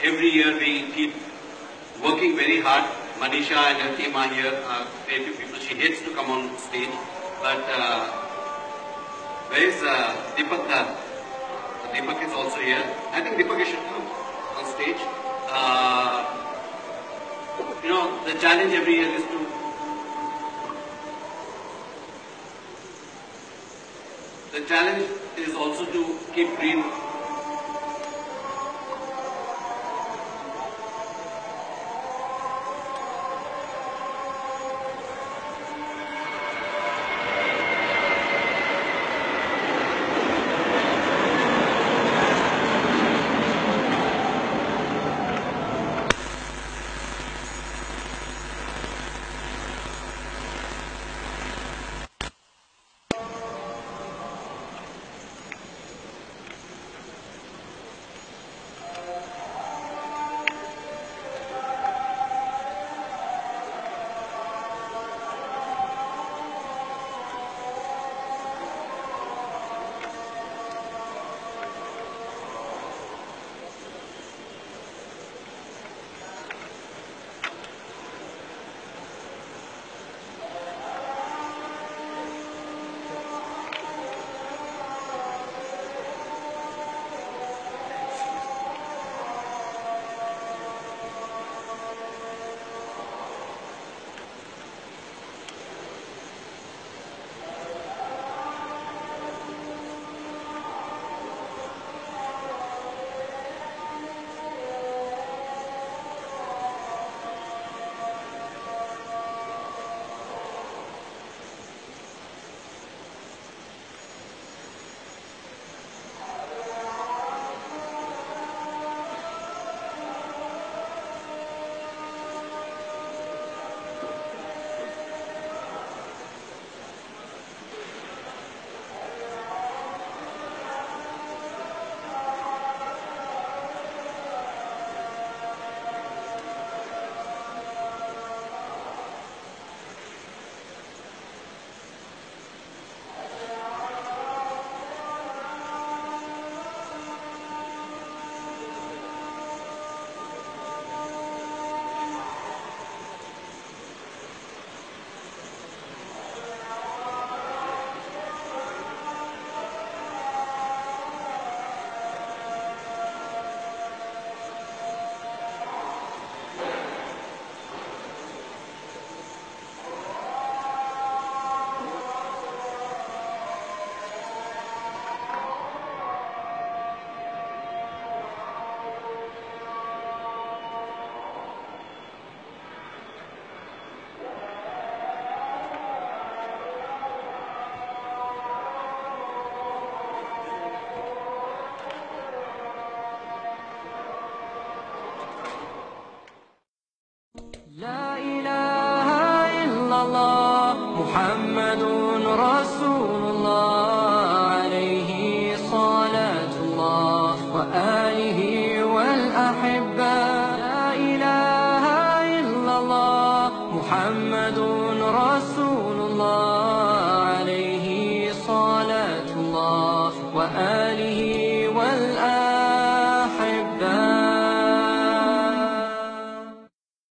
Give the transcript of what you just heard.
every year we keep working very hard. Manisha and her team are here, creative people. She hates to come on stage, but where is Deepak Dar? Deepak is also here. I think Deepak should come on stage. The challenge every year is to also to keep green. لا إله إلا الله محمد رسول الله عليه صلاة الله وآله والأحبة. لا إله إلا الله محمد رسول الله عليه صلاة الله وآله